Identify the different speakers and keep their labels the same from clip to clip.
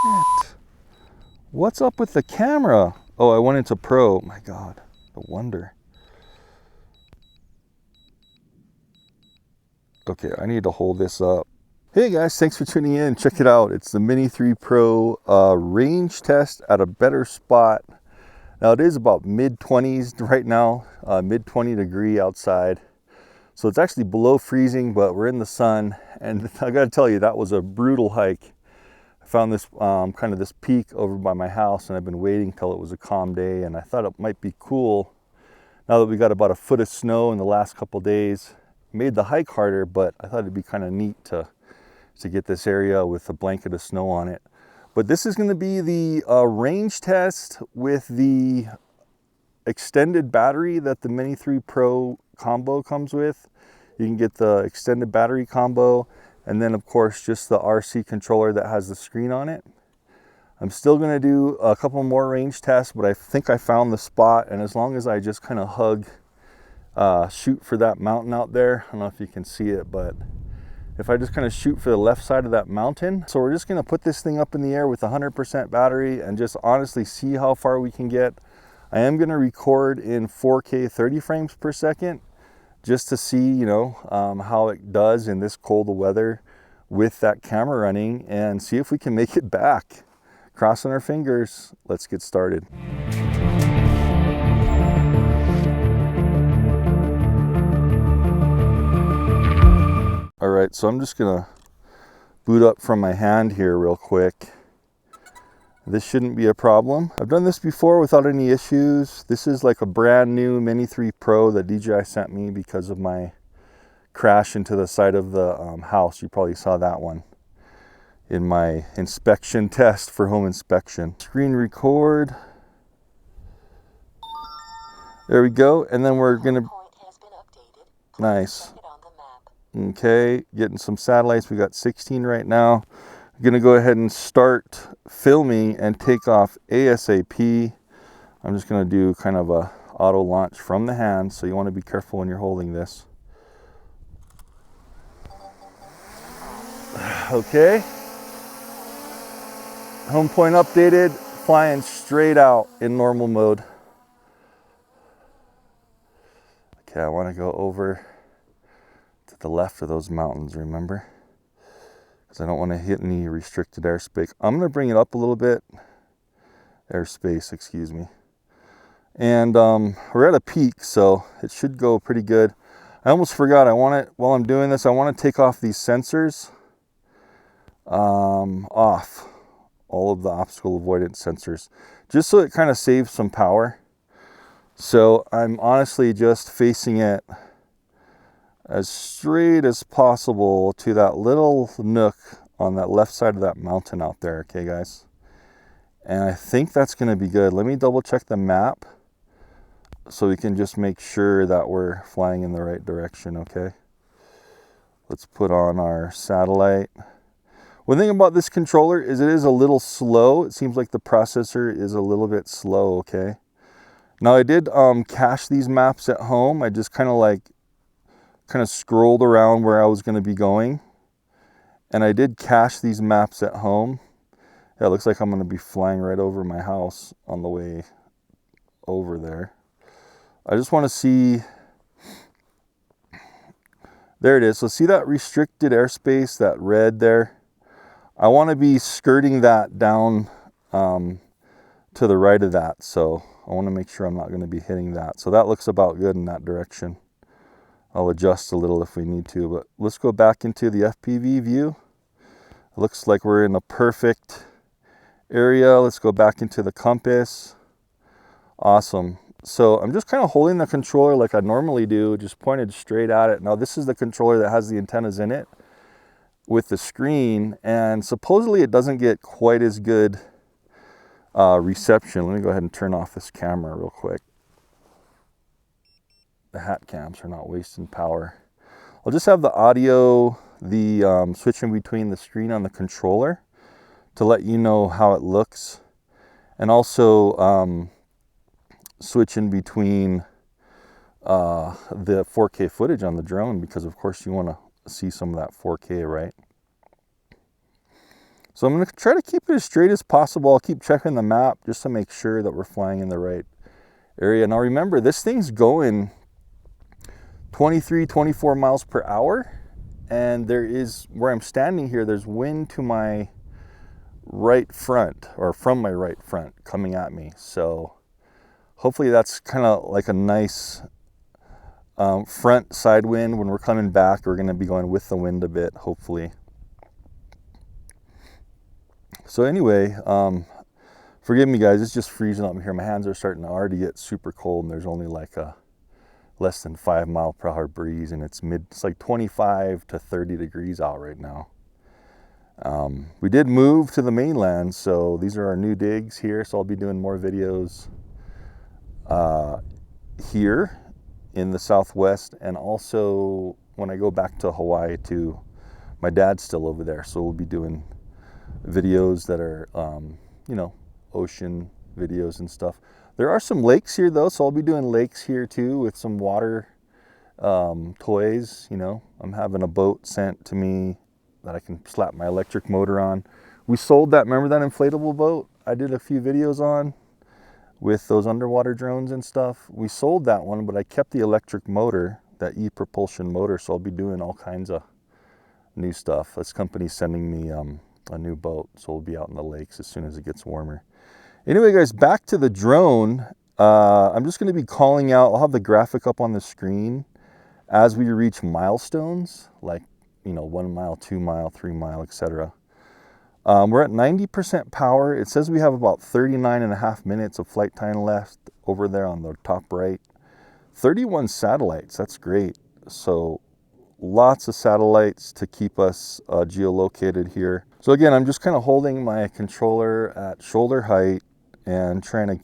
Speaker 1: Shit. What's up with the camera? Oh, I went into pro. My God, no wonder. Okay, I need to hold this up. Hey guys, thanks for tuning in. Check it out. It's the Mini 3 Pro range test at a better spot. Now it is about mid-20s right now, mid-20 degree outside. So it's actually below freezing, but we're in the sun. And I gotta tell you, that was a brutal hike. I found this kind of this peak over by my house, and I've been waiting till it was a calm day, and I thought it might be cool now that we got about a foot of snow in the last couple days. Made the hike harder, but I thought it'd be kind of neat to get this area with a blanket of snow on it. But this is going to be the range test with the extended battery that the Mini 3 Pro combo comes with. You can get the extended battery combo, and then of course just the RC controller that has the screen on it. I'm still going to do a couple more range tests, but I think I found the spot, and as long as I just kind of shoot for that mountain out there, I don't know if you can see it, but if I just kind of shoot for the left side of that mountain. So we're just going to put this thing up in the air with 100% battery and just honestly see how far we can get. I am going to record in 4K 30 frames per second just to see, you know, how it does in this cold weather with that camera running, and see if we can make it back. Crossing our fingers. Let's get started. All right, so I'm just gonna boot up from my hand here real quick. This shouldn't be a problem. I've done this before without any issues. This is like a brand new Mini 3 Pro that DJI sent me because of my crash into the side of the house. You probably saw that one in my inspection test for home inspection. Screen record. There we go. And then we're gonna, nice. Okay, getting some satellites. We got 16 right now. I'm gonna go ahead and start filming and take off ASAP. I'm just gonna do kind of a auto launch from the hand, so you want to be careful when you're holding this. Okay. Home point updated, flying straight out in normal mode. Okay, I want to go over to the left of those mountains, remember? Because I don't want to hit any restricted airspace. I'm going to bring it up a little bit. Airspace, excuse me. And we're at a peak, so it should go pretty good. I almost forgot, while I'm doing this, I want to take off these sensors. Off. All of the obstacle avoidance sensors. Just so it kind of saves some power. So I'm honestly just facing it as straight as possible to that little nook on that left side of that mountain out there, okay guys? And I think that's gonna be good. Let me double check the map so we can just make sure that we're flying in the right direction, okay? Let's put on our satellite. One thing about this controller is it is a little slow. It seems like the processor is a little bit slow, okay? Now I did cache these maps at home. I just kind of scrolled around where I was going to be going, and I did cache these maps at home. Yeah, it looks like I'm going to be flying right over my house on the way over there. I just want to see, there it is. So see that restricted airspace, that red there? I want to be skirting that down to the right of that, so I want to make sure I'm not going to be hitting that. So that looks about good in that direction. I'll adjust a little if we need to, but let's go back into the FPV view. It looks like we're in a perfect area. Let's go back into the compass. Awesome. So I'm just kind of holding the controller like I normally do, just pointed straight at it. Now this is the controller that has the antennas in it with the screen, and supposedly it doesn't get quite as good reception. Let me go ahead and turn off this camera real quick. The hat cams are not wasting power. I'll just have the audio, the switching between the screen on the controller to let you know how it looks, and also switch in between the 4K footage on the drone, because of course you want to see some of that 4K, right? So I'm going to try to keep it as straight as possible. I'll keep checking the map just to make sure that we're flying in the right area. Now remember, this thing's going 23, 24 miles per hour. And there is, where I'm standing here, there's wind to my right front, or from my right front coming at me. So hopefully that's kind of like a nice front side wind. When we're coming back, we're going to be going with the wind a bit, hopefully. So anyway, forgive me guys, it's just freezing up here. My hands are starting to already get super cold, and there's only like a less than 5 mile per hour breeze, and it's like 25 to 30 degrees out right now. We did move to the mainland, so these are our new digs here. So I'll be doing more videos here in the Southwest, and also when I go back to Hawaii too. My dad's still over there, so we'll be doing videos that are, you know, ocean videos and stuff. There are some lakes here though, so I'll be doing lakes here too with some water toys. You know, I'm having a boat sent to me that I can slap my electric motor on. We sold that, remember that inflatable boat I did a few videos on with those underwater drones and stuff? We sold that one, but I kept the electric motor, that e-propulsion motor, so I'll be doing all kinds of new stuff. This company's sending me a new boat, so we'll be out in the lakes as soon as it gets warmer. Anyway guys, back to the drone. I'm just going to be calling out, I'll have the graphic up on the screen as we reach milestones, like, you know, 1 mile, 2 mile, 3 mile, etc. We're at 90% power. It says we have about 39.5 minutes of flight time left over there on the top right. 31 satellites, that's great. So lots of satellites to keep us geolocated here. So again, I'm just kind of holding my controller at shoulder height and trying to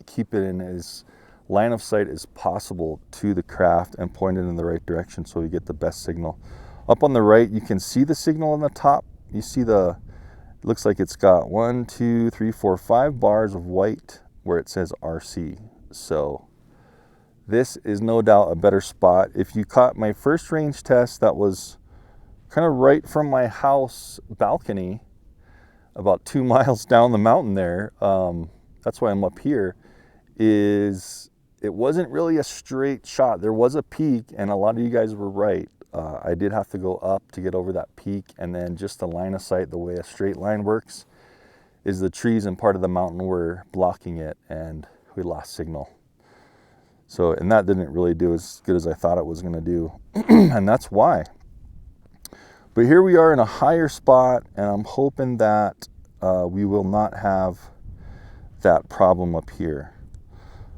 Speaker 1: keep it in as line of sight as possible to the craft and point it in the right direction so we get the best signal. Up on the right, you can see the signal on the top. You see it looks like it's got 1, 2, 3, 4, 5 bars of white where it says RC. So this is no doubt a better spot. If you caught my first range test, that was kind of right from my house balcony, about 2 miles down the mountain there. That's why I'm up here. It wasn't really a straight shot. There was a peak, and a lot of you guys were right. I did have to go up to get over that peak, and then just the line of sight, the way a straight line works, is the trees and part of the mountain were blocking it, and we lost signal. So, and that didn't really do as good as I thought it was going to do, and that's why. But here we are in a higher spot, and I'm hoping that we will not have that problem up here.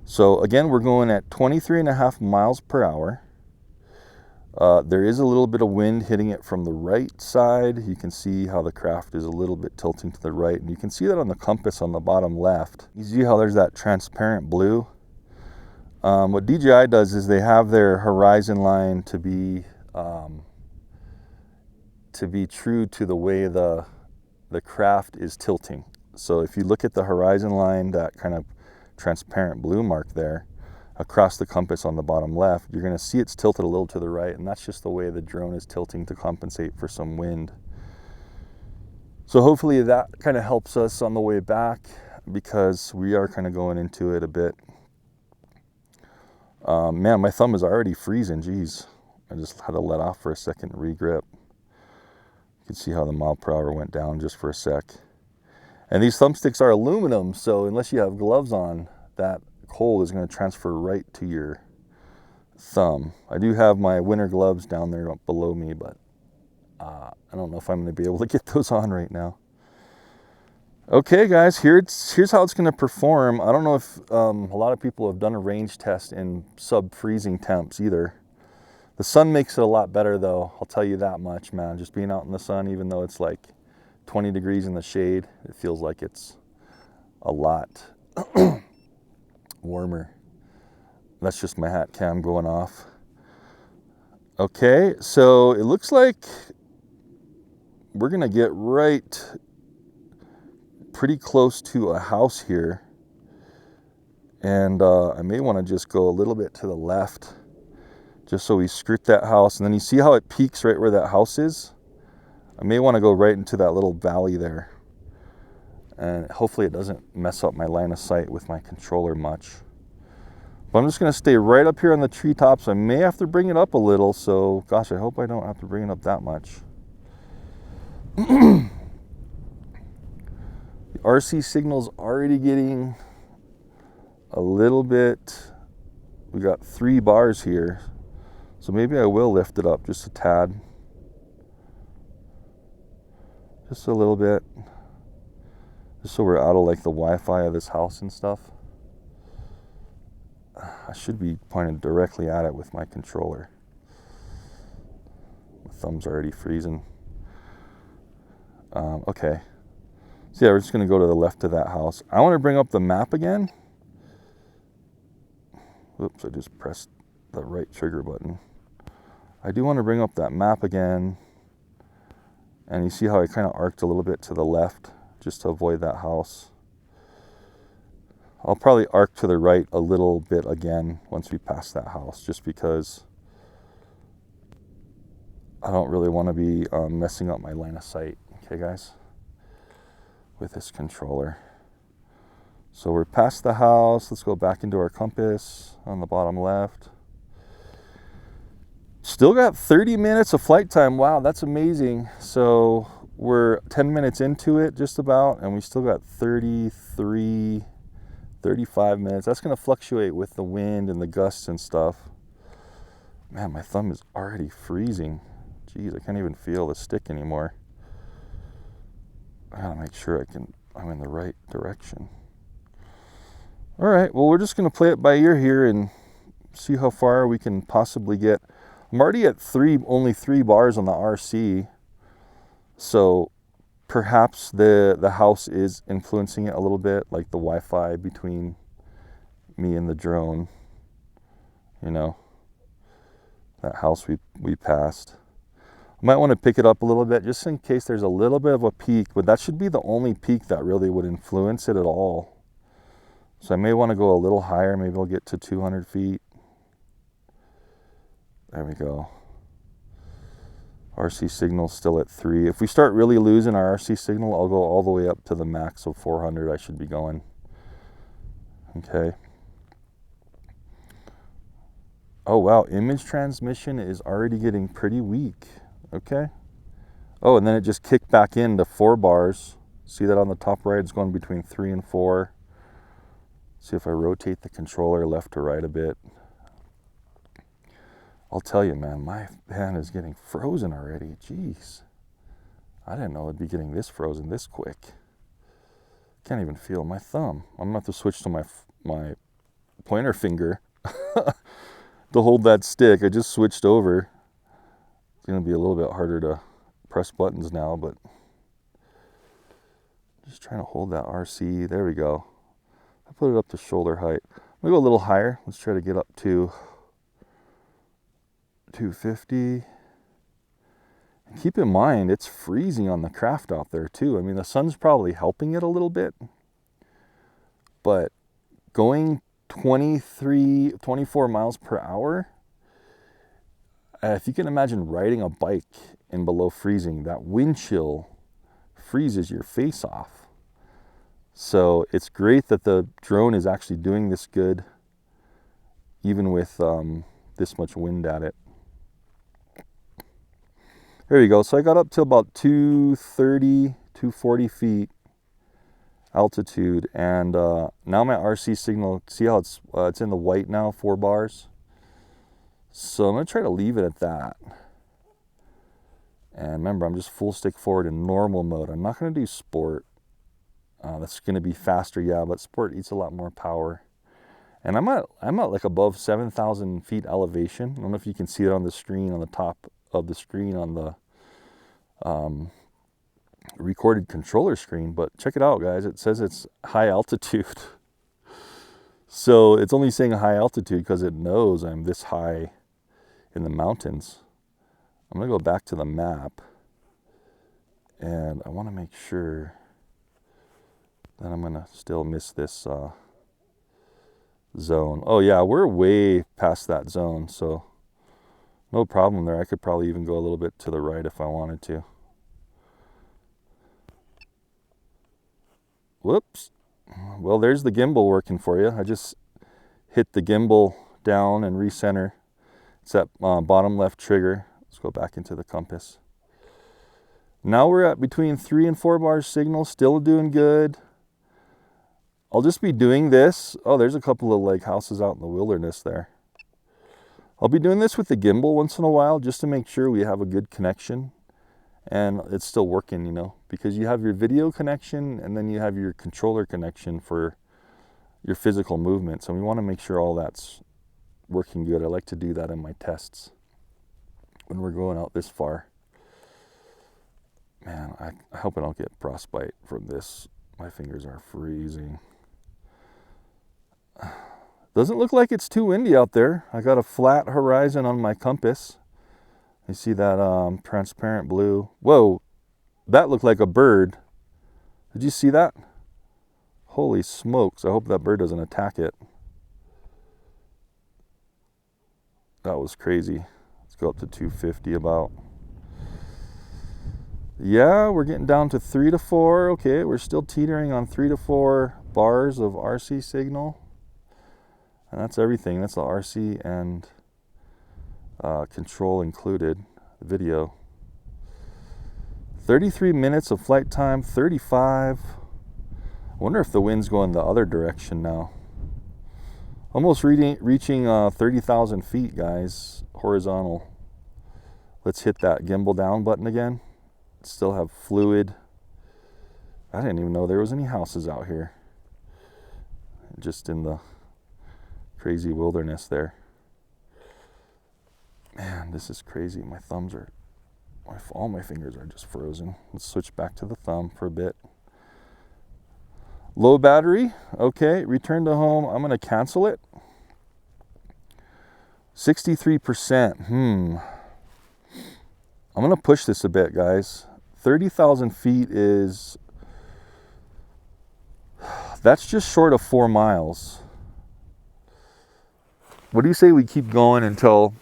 Speaker 1: So again, we're going at 23.5 miles per hour. There is a little bit of wind hitting it from the right side. You can see how the craft is a little bit tilting to the right, and you can see that on the compass on the bottom left. You see how there's that transparent blue? What DJI does is they have their horizon line to be true to the way the craft is tilting. So if you look at the horizon line, that kind of transparent blue mark there across the compass on the bottom left, you're going to see it's tilted a little to the right, and that's just the way the drone is tilting to compensate for some wind. So hopefully that kind of helps us on the way back, because we are kind of going into it a bit. Man, my thumb is already freezing. Geez, I just had to let off for a second and re-grip. You can see how the mile per hour went down just for a sec. And these thumbsticks are aluminum, so unless you have gloves on, that cold is going to transfer right to your thumb. I do have my winter gloves down there below me, but I don't know if I'm going to be able to get those on right now. Okay guys, here's how it's going to perform. I don't know if a lot of people have done a range test in sub-freezing temps either. The sun makes it a lot better though, I'll tell you that much, man. Just being out in the sun, even though it's like 20 degrees in the shade, it feels like it's a lot warmer. That's just my hat cam going off. Okay, so it looks like we're gonna get right pretty close to a house here, and I may want to just go a little bit to the left just so we skirt that house. And then you see how it peaks right where that house is? I may want to go right into that little valley there. And hopefully it doesn't mess up my line of sight with my controller much. But I'm just going to stay right up here on the treetops. I may have to bring it up a little, so gosh, I hope I don't have to bring it up that much. The RC signal's already getting a little bit. We got 3 bars here, so maybe I will lift it up just a tad. Just a little bit. Just so we're out of like the Wi-Fi of this house and stuff. I should be pointed directly at it with my controller. My thumb's already freezing. Okay. So yeah, we're just going to go to the left of that house. I want to bring up the map again. Oops, I just pressed the right trigger button. I do want to bring up that map again. And you see how I kind of arced a little bit to the left just to avoid that house. I'll probably arc to the right a little bit again once we pass that house, just because I don't really want to be messing up my line of sight. Okay, guys, with this controller. So we're past the house. Let's go back into our compass on the bottom left. Still got 30 minutes of flight time. Wow, that's amazing. So we're 10 minutes into it just about, and we still got 35 minutes. That's going to fluctuate with the wind and the gusts and stuff. Man, my thumb is already freezing. Jeez, I can't even feel the stick anymore. I gotta make sure I'm in the right direction. All right, well, we're just going to play it by ear here and see how far we can possibly get. I'm already at only 3 bars on the RC, so perhaps the house is influencing it a little bit, like the Wi-Fi between me and the drone. You know, that house we passed. I might want to pick it up a little bit just in case there's a little bit of a peak, but that should be the only peak that really would influence it at all. So I may want to go a little higher. Maybe I'll get to 200 feet. There we go. RC signal still at 3. If we start really losing our RC signal, I'll go all the way up to the max of 400 I should be going. Okay. Oh wow, image transmission is already getting pretty weak. Okay. Oh, and then it just kicked back into 4 bars. See that on the top right? It's going between 3 and 4. See if I rotate the controller left to right a bit. I'll tell you, man, my hand is getting frozen already. Jeez. I didn't know it'd be getting this frozen this quick. Can't even feel my thumb. I'm gonna have to switch to my pointer finger to hold that stick. I just switched over. It's gonna be a little bit harder to press buttons now, but just trying to hold that RC. There we go. I put it up to shoulder height. I'm gonna go a little higher. Let's try to get up to 250. And keep in mind, it's freezing on the craft out there too. I mean, the sun's probably helping it a little bit, but going 24 miles per hour, if you can imagine riding a bike in below freezing, that wind chill freezes your face off. So it's great that the drone is actually doing this good, even with this much wind at it. There you go. So I got up to about 230, 240 feet altitude, and now my RC signal, see how it's in the white now, 4 bars. So I'm going to try to leave it at that. And remember, I'm just full stick forward in normal mode. I'm not going to do sport. That's going to be faster, yeah, but sport eats a lot more power. And I'm at like above 7,000 feet elevation. I don't know if you can see it on the screen, on the top of the screen on the recorded controller screen, but check it out, guys. It says it's high altitude. So it's only saying high altitude because it knows I'm this high in the mountains. I'm gonna go back to the map, and I want to make sure that I'm gonna still miss this zone. Oh yeah, we're way past that zone, so no problem there. I could probably even go a little bit to the right if I wanted to. Whoops. Well, there's the gimbal working for you. I just hit the gimbal down and recenter. It's that bottom left trigger. Let's go back into the compass. Now we're at between 3 and 4 bars signal, still doing good. I'll just be doing this. Oh, there's a couple of like houses out in the wilderness there. I'll be doing this with the gimbal once in a while just to make sure we have a good connection and it's still working, you know, because you have your video connection and then you have your controller connection for your physical movements, and we want to make sure all that's working good. I like to do that in my tests when we're going out this far. Man, I hope I don't get frostbite from this. My fingers are freezing. Doesn't look like it's too windy out there. I got a flat horizon on my compass. You see that transparent blue? Whoa, that looked like a bird. Did you see that? Holy smokes, I hope that bird doesn't attack it. That was crazy. Let's go up to 250 about. Yeah, we're getting down to 3 to 4. Okay, we're still teetering on 3 to 4 bars of RC signal. And that's everything. That's the RC and control included, video. 33 minutes of flight time, 35. I wonder if the wind's going the other direction now. Almost reaching 30,000 feet, guys, horizontal. Let's hit that gimbal down button again. Still have fluid. I didn't even know there was any houses out here. Just in the crazy wilderness there. Man, this is crazy. My thumbs are, all my fingers are just frozen. Let's switch back to the thumb for a bit. Low battery. Okay, return to home. I'm going to cancel it. 63%. I'm going to push this a bit, guys. 30,000 feet is, that's just short of 4 miles. What do you say we keep going until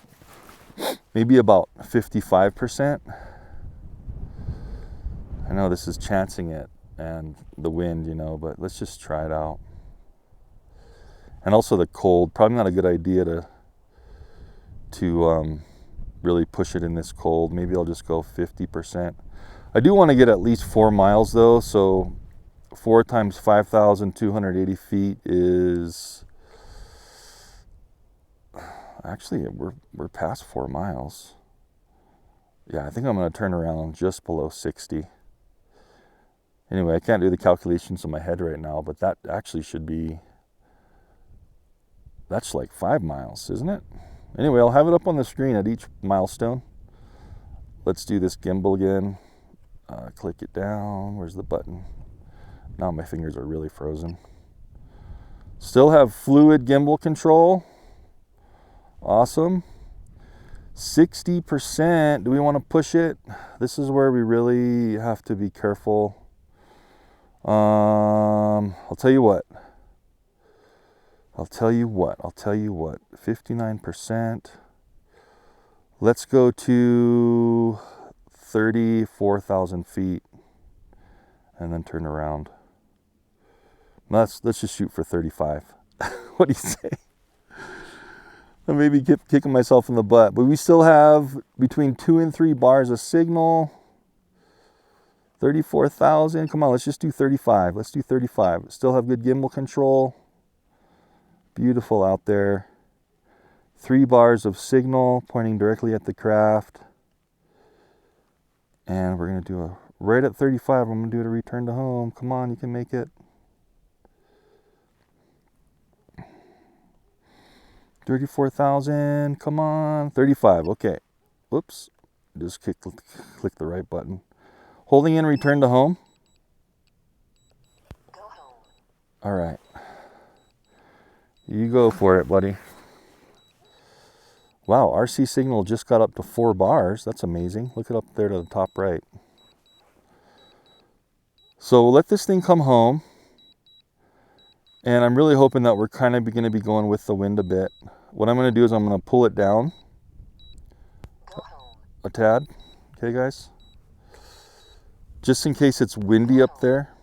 Speaker 1: maybe about 55%? I know this is chancing it and the wind, you know, but let's just try it out. And also the cold, probably not a good idea to really push it in this cold. Maybe I'll just go 50%. I do want to get at least 4 miles though, so 4 times 5,280 feet is, actually we're past 4 miles. Yeah, I think I'm going to turn around just below 60. Anyway, I can't do the calculations in my head right now, but that actually should be, that's like 5 miles, isn't it? Anyway, I'll have it up on the screen at each milestone. Let's do this gimbal again. Click it down. Where's the button? Now my fingers are really frozen. Still have fluid gimbal control. Awesome. 60%. Do we want to push it? This is where we really have to be careful. I'll tell you what. 59%. Let's go to 34,000 feet and then turn around. Let's just shoot for 35. What do you say? I may be kicking myself in the butt, but we still have between 2 and 3 bars of signal. 34,000. Come on, let's just do 35. Let's do 35. Still have good gimbal control. Beautiful out there. 3 bars of signal pointing directly at the craft. And we're going to do a, right at 35, I'm going to do a return to home. Come on, you can make it. 34,000, come on. 35, okay. Whoops. Just click the right button. Holding in return to home.
Speaker 2: Go home.
Speaker 1: All right. You go for it, buddy. Wow, RC signal just got up to 4 bars. That's amazing. Look it up there to the top right. So we'll let this thing come home. And I'm really hoping that we're kind of going to be going with the wind a bit. What I'm going to do is I'm going to pull it down a tad. Okay, guys? Just in case it's windy up there.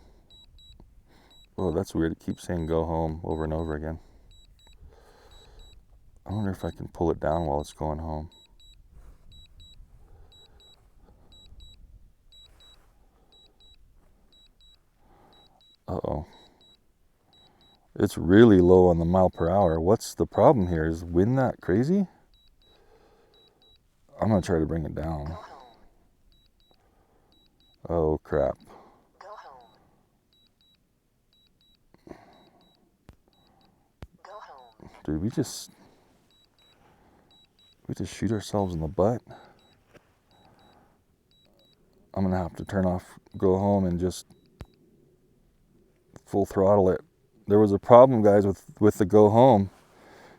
Speaker 1: Oh, that's weird. It keeps saying go home over and over again. I wonder if I can pull it down while it's going home. Uh-oh. It's really low on the mile per hour. What's the problem here? Is wind that crazy? I'm gonna try to bring it down. Oh crap.
Speaker 2: Go home. Go home.
Speaker 1: Dude, we just shoot ourselves in the butt. I'm gonna have to turn off go home and just full throttle it. There was a problem, guys, with the go home.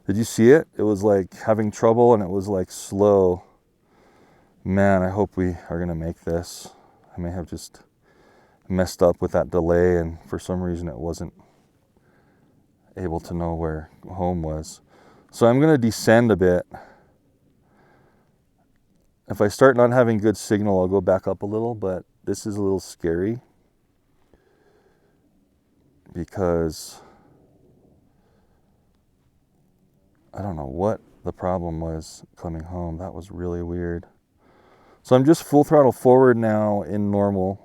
Speaker 1: Did you see it? It was like having trouble and it was like slow. Man, I hope we are gonna make this. I may have just messed up with that delay and for some reason it wasn't able to know where home was. So I'm gonna descend a bit. If I start not having good signal, I'll go back up a little, but this is a little scary because I don't know what the problem was coming home. That was really weird. So I'm just full throttle forward now in normal.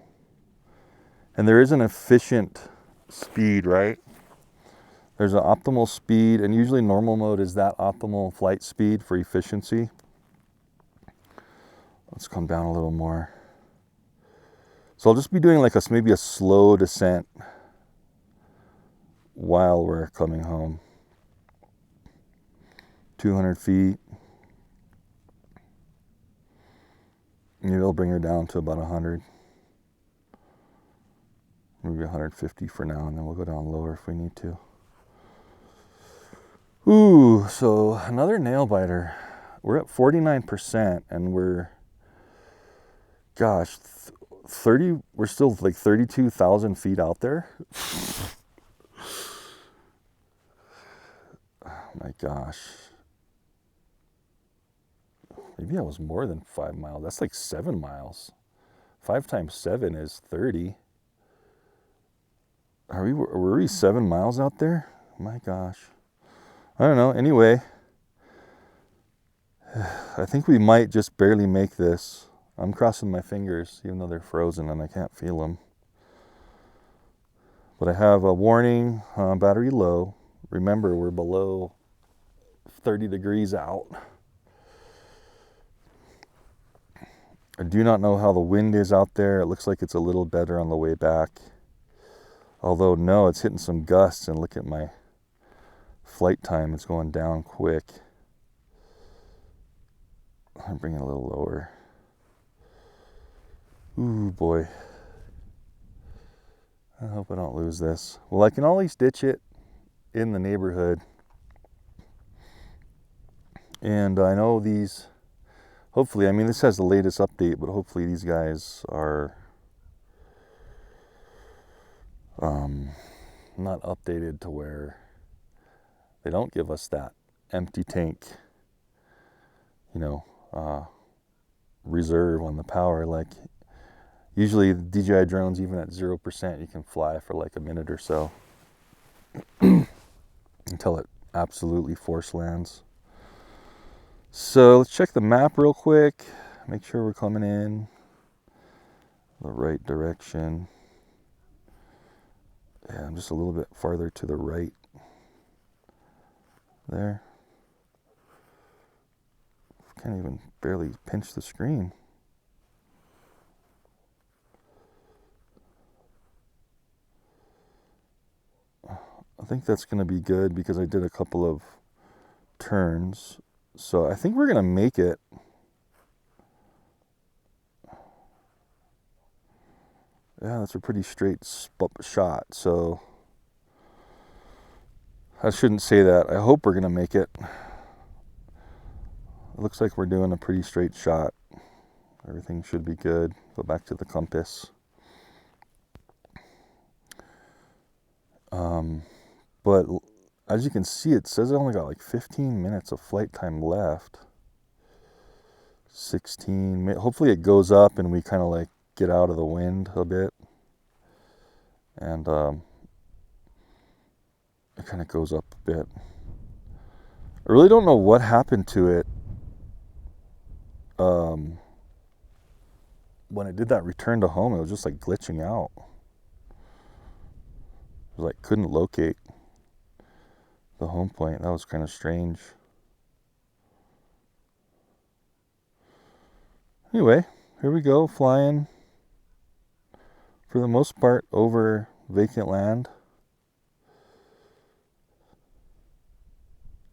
Speaker 1: And there is an efficient speed, right? There's an optimal speed, and usually normal mode is that optimal flight speed for efficiency. Let's come down a little more. So I'll just be doing like maybe a slow descent while we're coming home. 200 feet. Maybe I'll bring her down to about 100. Maybe 150 for now, and then we'll go down lower if we need to. Ooh, so another nail biter. We're at 49%, and we're, gosh, 30. We're still like 32,000 feet out there. Oh my gosh. Maybe that was more than 5 miles. That's like 7 miles. 5 times 7 is 30. Were we 7 miles out there? Oh my gosh. I don't know. Anyway, I think we might just barely make this. I'm crossing my fingers, even though they're frozen and I can't feel them. But I have a warning, battery low. Remember, we're below 30 degrees out. I do not know how the wind is out there. It looks like it's a little better on the way back. Although, no, it's hitting some gusts, and look at my flight time. It's going down quick. I'm bringing it a little lower. Ooh, boy. I hope I don't lose this. Well, I can always ditch it in the neighborhood. And I know these, hopefully, I mean, this has the latest update, but hopefully these guys are not updated to where they don't give us that empty tank, reserve on the power. Like usually the DJI drones, even at 0%, you can fly for like a minute or so until it absolutely force lands. So let's check the map real quick, make sure we're coming in the right direction. Yeah, I'm just a little bit farther to the right there. Can't even barely pinch the screen. I think that's going to be good because I did a couple of turns. So I think we're going to make it. Yeah, that's a pretty straight shot. So I shouldn't say that. I hope we're going to make it. It looks like we're doing a pretty straight shot. Everything should be good. Go back to the compass. But as you can see, it says I only got like 15 minutes of flight time left. 16. Hopefully it goes up and we kind of like get out of the wind a bit. And It kind of goes up a bit. I really don't know what happened to it when it did that return to home. It was just like glitching out. It was like couldn't locate the home point. That was kind of strange. Anyway, here we go, flying for the most part over vacant land.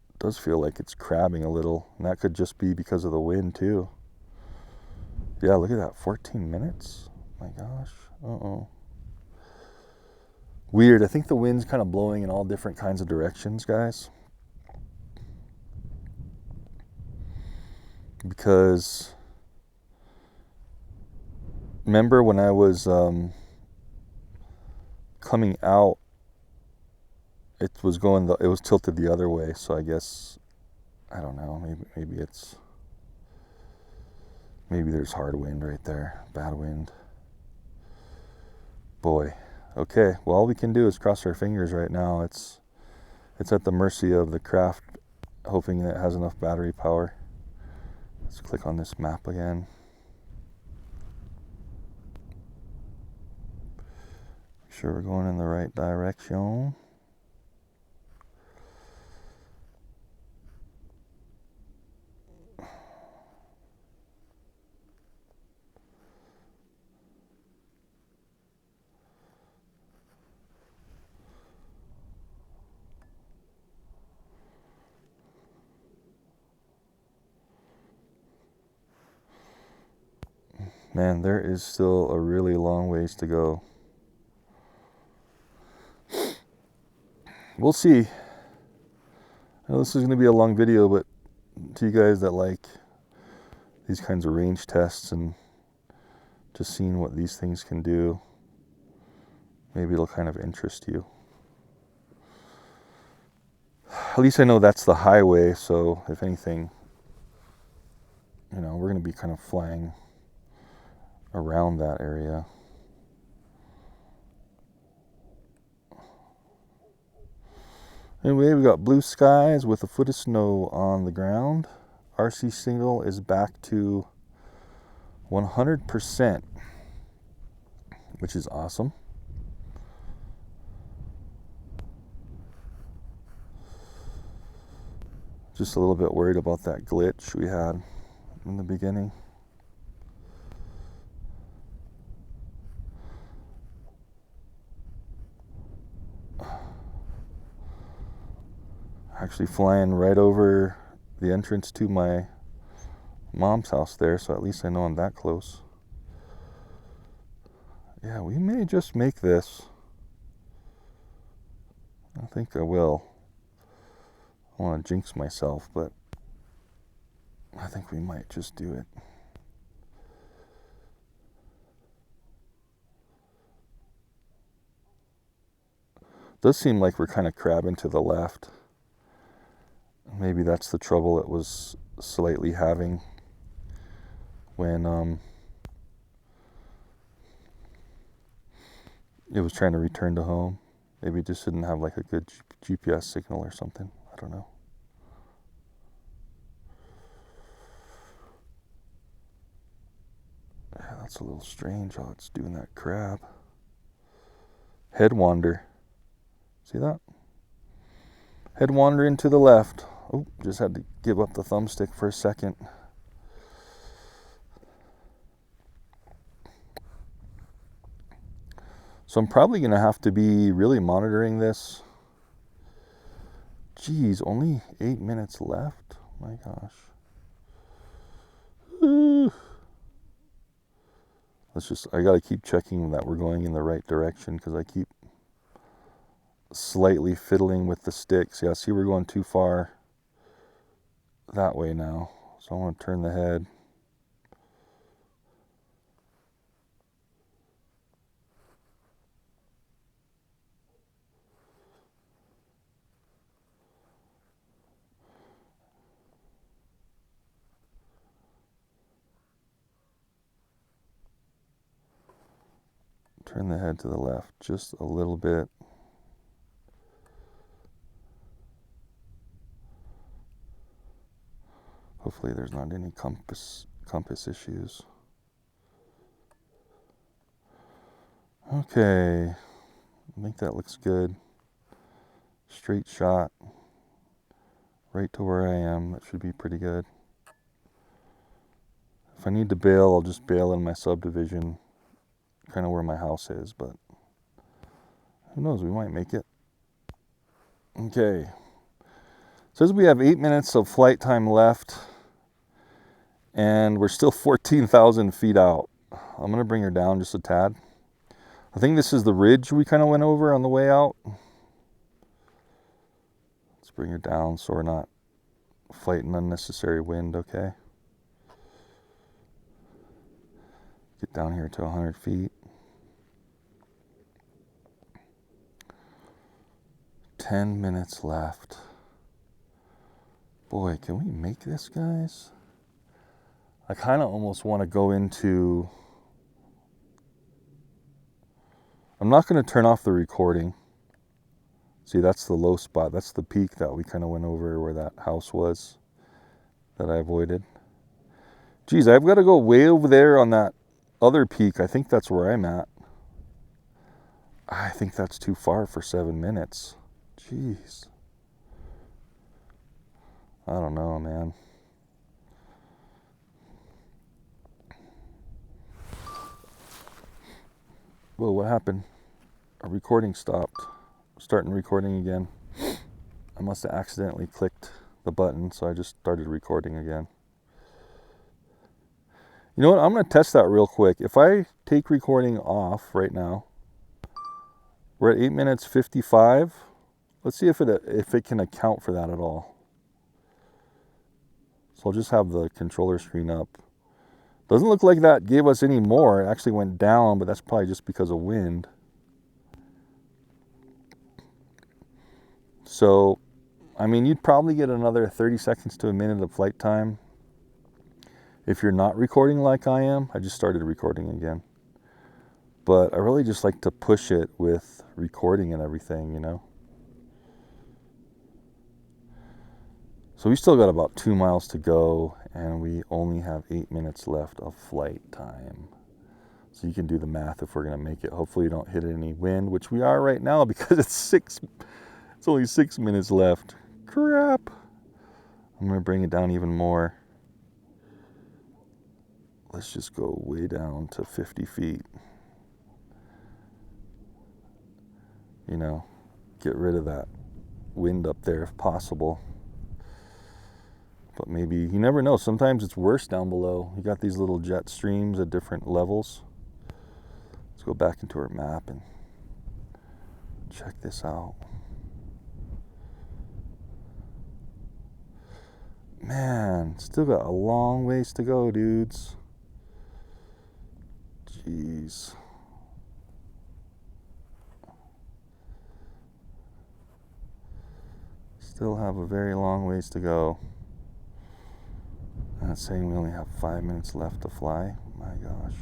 Speaker 1: It does feel like it's crabbing a little, and that could just be because of the wind too. Yeah, look at that, 14 minutes. My gosh. Uh-oh. Weird. I think the wind's kind of blowing in all different kinds of directions, guys. Because remember when I was coming out, it was tilted the other way. So I guess, I don't know, maybe there's hard wind right there, bad wind. Boy. Okay, well, all we can do is cross our fingers right now. It's at the mercy of the craft, hoping that it has enough battery power. Let's click on this map again. Make sure we're going in the right direction. Man, there is still a really long ways to go. We'll see. I know this is going to be a long video, but to you guys that like these kinds of range tests and just seeing what these things can do, maybe it'll kind of interest you. At least I know that's the highway, so if anything, we're going to be kind of flying around that area. Anyway, we got blue skies with a foot of snow on the ground. RC signal is back to 100%, which is awesome. Just a little bit worried about that glitch we had in the beginning. Actually flying right over the entrance to my mom's house there, so at least I know I'm that close. Yeah, we may just make this. I think I will. I want to jinx myself, but I think we might just do it. Does seem like we're kind of crabbing to the left. Maybe that's the trouble it was slightly having when it was trying to return to home. Maybe it just didn't have like a good GPS signal or something. I don't know. Yeah, that's a little strange how it's doing that crab. Head wander. See that? Head wandering to the left. Oh, just had to give up the thumbstick for a second. So I'm probably going to have to be really monitoring this. Geez, only 8 minutes left. My gosh. I got to keep checking that we're going in the right direction because I keep slightly fiddling with the sticks. Yeah, see, we're going too far that way now. So I want to turn the head. Turn the head to the left just a little bit. Hopefully there's not any compass issues. Okay, I think that looks good. Straight shot right to where I am. That should be pretty good. If I need to bail, I'll just bail in my subdivision, kind of where my house is, but who knows, we might make it. Okay, says we have 8 minutes of flight time left, and we're still 14,000 feet out. I'm gonna bring her down just a tad. I think this is the ridge we kind of went over on the way out. Let's bring her down so we're not fighting unnecessary wind, okay? Get down here to 100 feet. 10 minutes left. Boy, can we make this, guys? I kind of almost want to go into... I'm not going to turn off the recording. See, that's the low spot. That's the peak that we kind of went over where that house was that I avoided. Geez, I've got to go way over there on that other peak. I think that's where I'm at. I think that's too far for 7 minutes. Jeez. I don't know, man. Whoa, what happened? Our recording stopped. Starting recording again. I must have accidentally clicked the button, so I just started recording again. You know what? I'm going to test that real quick. If I take recording off right now, we're at 8 minutes 55. Let's see if it can account for that at all. So I'll just have the controller screen up. Doesn't look like that gave us any more. It actually went down, but that's probably just because of wind. So, I mean, you'd probably get another 30 seconds to a minute of flight time. If you're not recording like I am, I just started recording again. But I really just like to push it with recording and everything, you know. So we still got about 2 miles to go, and we only have 8 minutes left of flight time. So you can do the math if we're going to make it. Hopefully you don't hit any wind, which we are right now because it's only 6 minutes left. Crap. I'm going to bring it down even more. Let's just go way down to 50 feet. You know, get rid of that wind up there if possible. But maybe, you never know, sometimes it's worse down below. You got these little jet streams at different levels. Let's go back into our map and check this out. Man, still got a long ways to go, dudes. Jeez. Still have a very long ways to go. That's saying we only have 5 minutes left to fly. My gosh.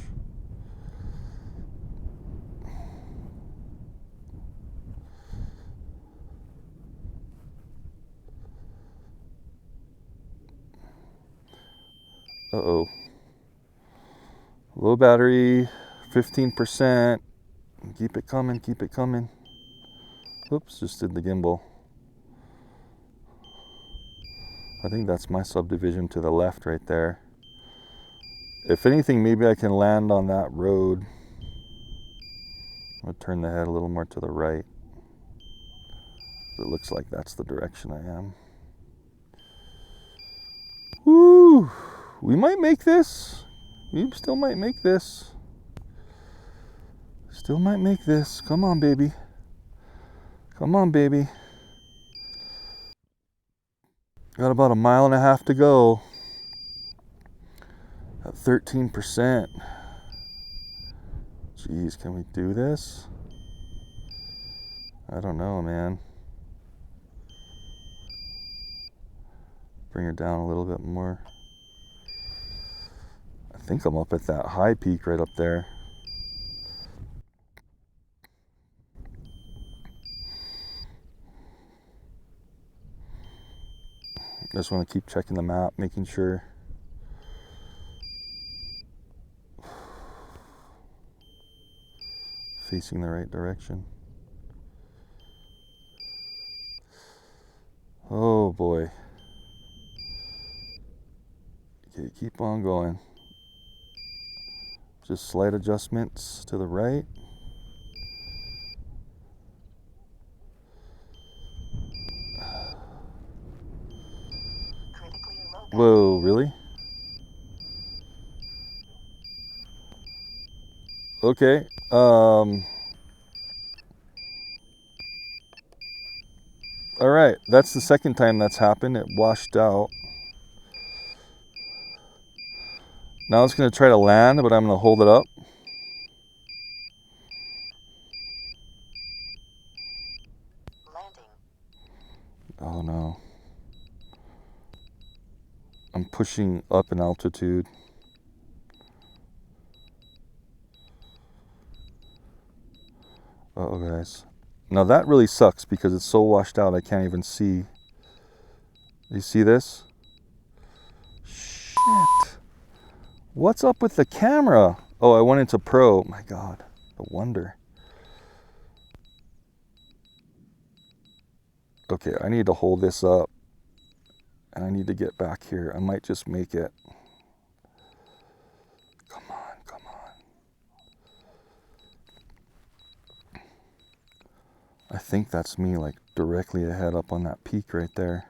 Speaker 1: Uh-oh. Low battery, 15%. Keep it coming, keep it coming. Oops, just did the gimbal. I think that's my subdivision to the left right there. If anything, maybe I can land on that road. I'll turn the head a little more to the right. It looks like that's the direction I am. Woo! We might make this. We still might make this. Still might make this. Come on, baby. Come on, baby. Got about 1.5 miles to go. At 13%. Jeez, can we do this? I don't know, man. Bring her down a little bit more. I think I'm up at that high peak right up there. I just want to keep checking the map, making sure. Facing the right direction. Oh boy. Okay, keep on going. Just slight adjustments to the right.
Speaker 2: Critically low battery.
Speaker 1: Whoa, really? Okay. All right, that's the second time that's happened. It washed out. Now it's going to try to land, but I'm going to hold it up.
Speaker 2: Landing.
Speaker 1: Oh no. I'm pushing up in altitude. Uh-oh, guys. Now that really sucks because it's so washed out I can't even see. You see this? Shit. What's up with the camera? Oh, I went into Pro. My God. No wonder. Okay, I need to hold this up. And I need to get back here. I might just make it. Come on, come on. I think that's me, like directly ahead up on that peak right there.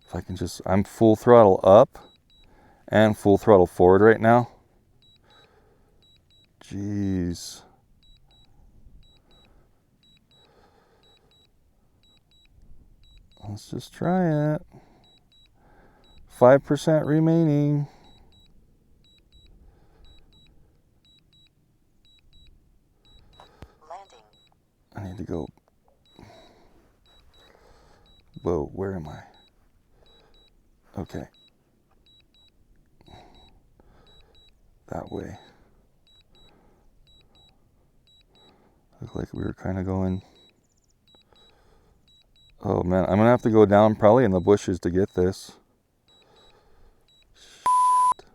Speaker 1: If I can just, I'm full throttle up and full throttle forward right now. Jeez. Let's just try it. 5% remaining.
Speaker 2: Landing.
Speaker 1: I need to go. Whoa, where am I? Okay. That way. Looked like we were kind of going. Oh man, I'm gonna have to go down probably in the bushes to get this. Shit.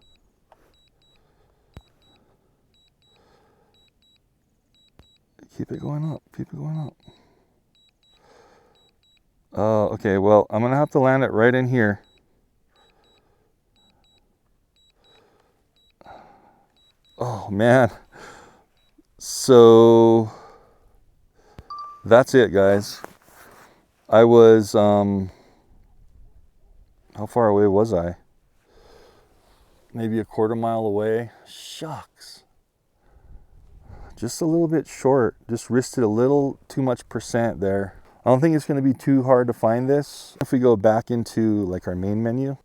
Speaker 1: Keep it going up, keep it going up. Okay, well, I'm gonna have to land it right in here. Oh man. So that's it, guys. I was, how far away was I? Maybe a quarter mile away. Shucks. Just a little bit short. Just risked it a little too much percent there. I don't think it's going to be too hard to find this. If we go back into like our main menu,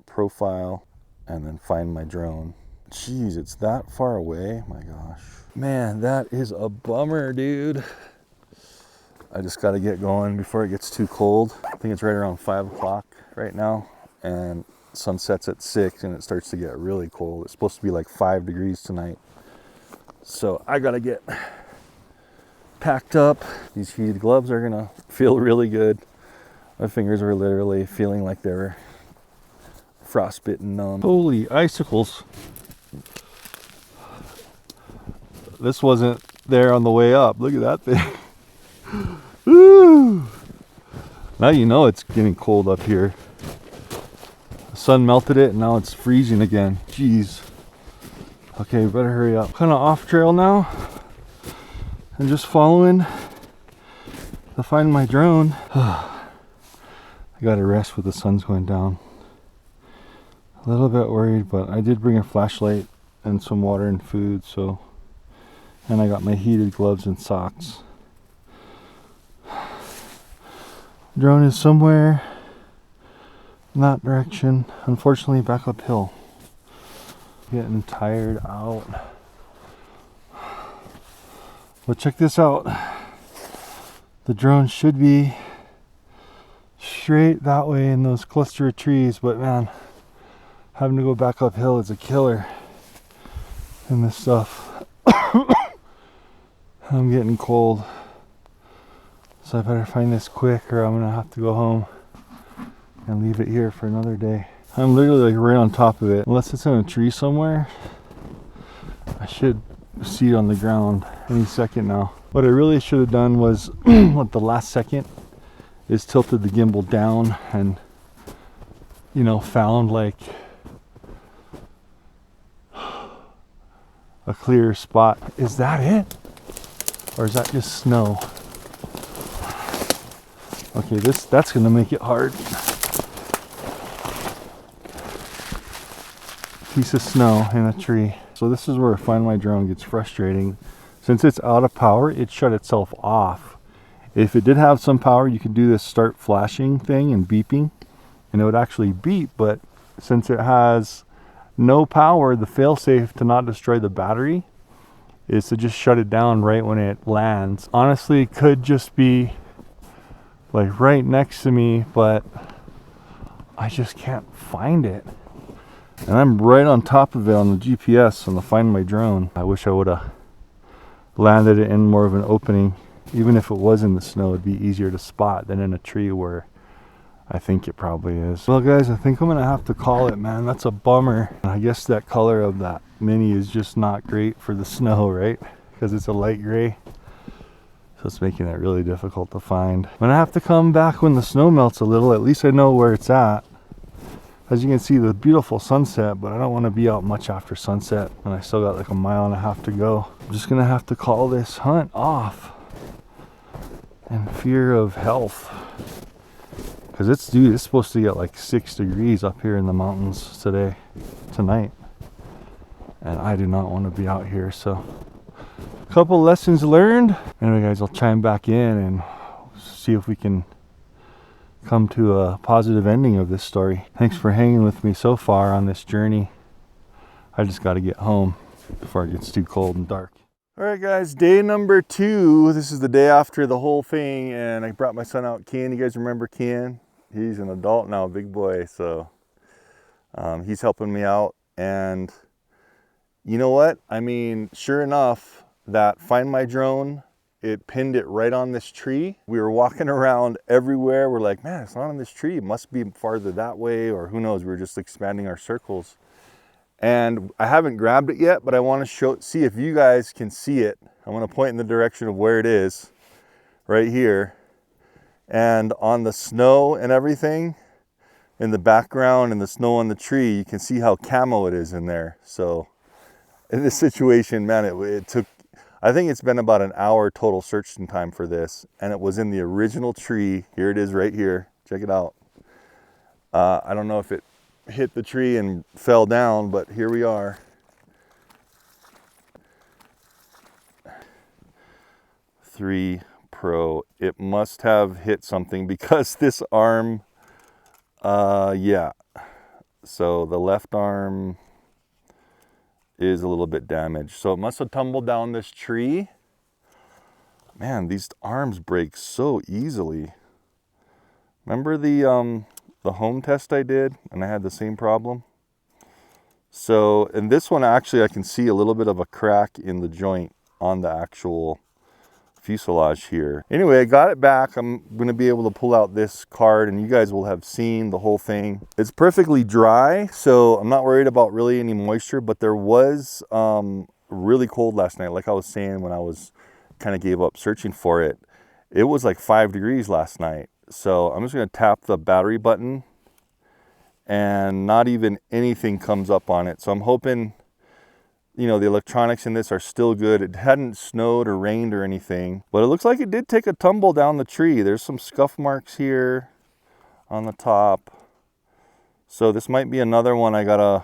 Speaker 1: profile, and then find my drone. Jeez, it's that far away. My gosh. Man, that is a bummer, dude. I just got to get going before it gets too cold. I think it's right around 5 o'clock right now, and sun sets at 6 and it starts to get really cold. It's supposed to be like 5 degrees tonight. So I got to get packed up. These heated gloves are gonna feel really good. My fingers were literally feeling like they were frostbitten numb. Holy icicles. This wasn't there on the way up. Look at that thing. Woo! Now you know it's getting cold up here. The sun melted it and now it's freezing again. Jeez. Okay, better hurry up. Kind of off trail now. And just following to find my drone. I gotta rest with the sun's going down. A little bit worried, but I did bring a flashlight and some water and food, so. And I got my heated gloves and socks. Drone is somewhere in that direction. Unfortunately, back uphill. Getting tired out. But check this out. The drone should be straight that way in those cluster of trees, but man, having to go back uphill is a killer in this stuff. I'm getting cold. So I better find this quick or I'm gonna have to go home and leave it here for another day. I'm literally like right on top of it. Unless it's in a tree somewhere, I should see it on the ground any second now. What I really should have done was at the last second is tilted the gimbal down and, you know, found like a clear spot. Is that it? Or is that just snow? Okay, that's gonna make it hard. Piece of snow in a tree. So this is where Find My Drone gets frustrating. Since it's out of power, it shut itself off. If it did have some power, you could do this start flashing thing and beeping, and it would actually beep, but since it has no power, the failsafe to not destroy the battery is to just shut it down right when it lands. Honestly, it could just be like right next to me, but I just can't find it. And I'm right on top of it on the GPS on the Find My Drone. I wish I would have landed it in more of an opening. Even if it was in the snow, it'd be easier to spot than in a tree where I think it probably is. Well guys, I think I'm gonna have to call it, man. That's a bummer. I guess that color of that Mini is just not great for the snow, right? Because it's a light gray. So it's making it really difficult to find. I'm gonna have to come back when the snow melts a little. At least I know where it's at. As you can see, the beautiful sunset, but I don't want to be out much after sunset, and I still got like a mile and a half to go. I'm just gonna have to call this hunt off in fear of health, because it's supposed to get like 6 degrees up here in the mountains tonight, and I do not want to be out here. So a couple lessons learned. Anyway guys, I'll chime back in and see if we can come to a positive ending of this story. Thanks for hanging with me so far on this journey. I just got to get home before it gets too cold and dark. All right guys, day number 2. This is the day after the whole thing, and I brought my son out, Kian. You guys remember Kian? He's an adult now, big boy, so he's helping me out. And you know what? I mean, sure enough, that Find My Drone, it pinned it right on this tree. We were walking around everywhere. We're like, man, it's not on this tree. It must be farther that way, or who knows. We were just expanding our circles. And I haven't grabbed it yet, but I want to see if you guys can see it. I'm going to point in the direction of where it is, right here. And on the snow and everything, in the background and the snow on the tree, you can see how camo it is in there. So in this situation, man, it took, I think it's been about an hour total searching time for this, and it was in the original tree. Here it is right here. Check it out. I don't know if it hit the tree and fell down, but here we are. Three Pro. It must have hit something because this arm, yeah. So the left arm is a little bit damaged. So it must have tumbled down this tree. Man, these arms break so easily. Remember the home test I did and I had the same problem? So in this one, actually, I can see a little bit of a crack in the joint on the actual fuselage here. Anyway, I got it back. I'm going to be able to pull out this card and you guys will have seen the whole thing. It's perfectly dry, so I'm not worried about really any moisture, but there was really cold last night. Like I was saying, when I was kind of gave up searching for it, it was like 5 degrees last night. So I'm just going to tap the battery button and not even anything comes up on it. So I'm hoping, you know, the electronics in this are still good. It hadn't snowed or rained or anything, but it looks like it did take a tumble down the tree. There's some scuff marks here on the top. So this might be another one I gotta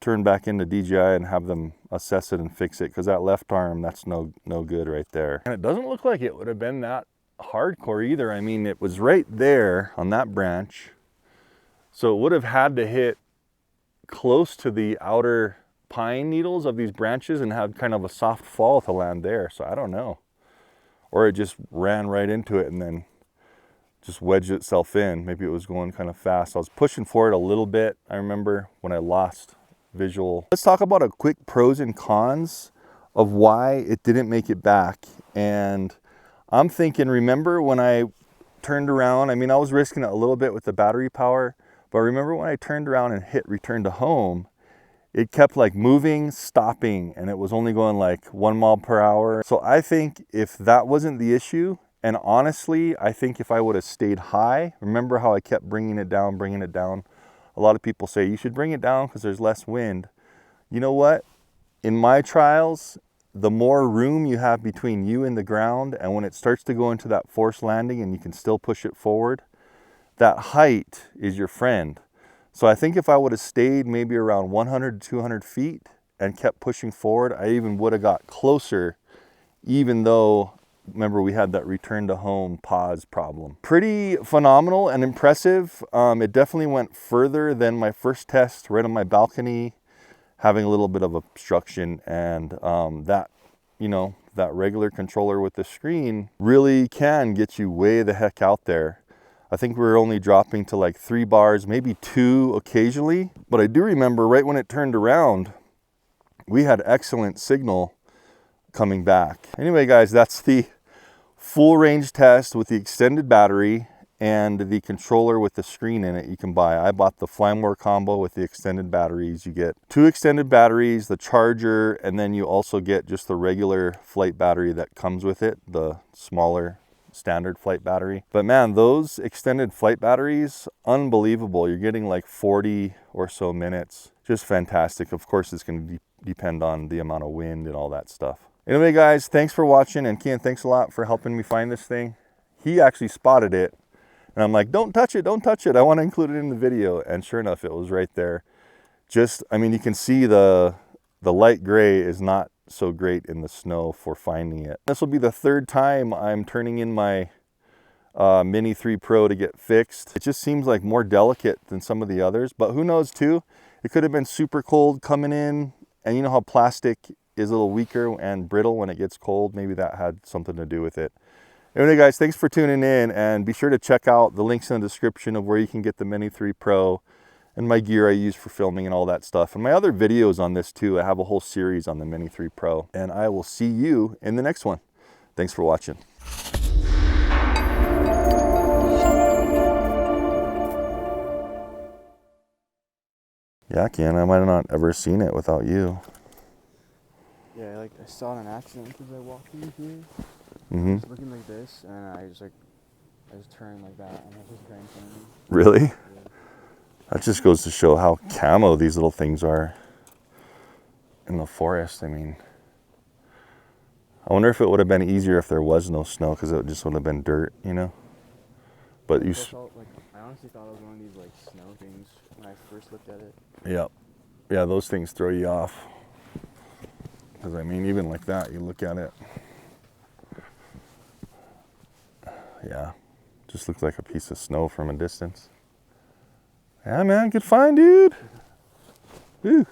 Speaker 1: turn back into DJI and have them assess it and fix it, because that left arm, that's no good right there. And it doesn't look like it would have been that hardcore either. I mean, it was right there on that branch, so it would have had to hit close to the outer pine needles of these branches and have kind of a soft fall to land there. So I don't know, or it just ran right into it and then just wedged itself in. Maybe it was going kind of fast. I was pushing for it a little bit, I remember, when I lost visual. Let's talk about a quick pros and cons of why it didn't make it back. And I'm thinking, remember when I turned around, I mean, I was risking it a little bit with the battery power, but remember when I turned around and hit return to home, it kept like moving, stopping, and it was only going like 1 mile per hour. So I think if that wasn't the issue, and honestly, I think if I would have stayed high, remember how I kept bringing it down, a lot of people say you should bring it down because there's less wind. You know what? In my trials, the more room you have between you and the ground, and when it starts to go into that forced landing and you can still push it forward, that height is your friend. So I think if I would have stayed maybe around 100 to 200 feet and kept pushing forward, I even would have got closer, even though, remember, we had that return to home pause problem. Pretty phenomenal and impressive. It definitely went further than my first test right on my balcony, having a little bit of obstruction, and that, you know, that regular controller with the screen really can get you way the heck out there. I think we were only dropping to like 3 bars, maybe 2 occasionally. But I do remember right when it turned around, we had excellent signal coming back. Anyway, guys, that's the full range test with the extended battery and the controller with the screen in it you can buy. I bought the Fly More combo with the extended batteries. You get 2 extended batteries, the charger, and then you also get just the regular flight battery that comes with it, the smaller standard flight battery. But man, those extended flight batteries, unbelievable. You're getting like 40 or so minutes. Just fantastic. Of course, it's going to depend on the amount of wind and all that stuff. Anyway, guys, thanks for watching. And Ken, thanks a lot for helping me find this thing. He actually spotted it. And I'm like, don't touch it, don't touch it. I want to include it in the video. And sure enough, it was right there. Just, I mean, you can see the light gray is not so great in the snow for finding it. This will be the 3rd time I'm turning in my Mini 3 Pro to get fixed. It just seems like more delicate than some of the others, but who knows too? It could have been super cold coming in, and you know how plastic is a little weaker and brittle when it gets cold. Maybe that had something to do with it. Anyway, guys, thanks for tuning in, and be sure to check out the links in the description of where you can get the Mini 3 Pro and my gear I use for filming and all that stuff. And my other videos on this too. I have a whole series on the Mini 3 Pro, and I will see you in the next one. Thanks for watching. Yeah, Ken, I might have not ever seen it without you.
Speaker 3: Yeah, like I saw it in action because I walked in here.
Speaker 1: Mm-hmm.
Speaker 3: I was looking like this, and I just turned like that, and I was just trying to.
Speaker 1: Really?
Speaker 3: Yeah.
Speaker 1: That just goes to show how camo these little things are in the forest. I mean, I wonder if it would have been easier if there was no snow, because it just would have been dirt, you know? But you...
Speaker 3: I honestly thought it was one of these like snow things when I first looked at it.
Speaker 1: Yep. Yeah, those things throw you off. Because, I mean, even like that, you look at it. Yeah. Just looks like a piece of snow from a distance. Yeah, man, good find, dude. Woo.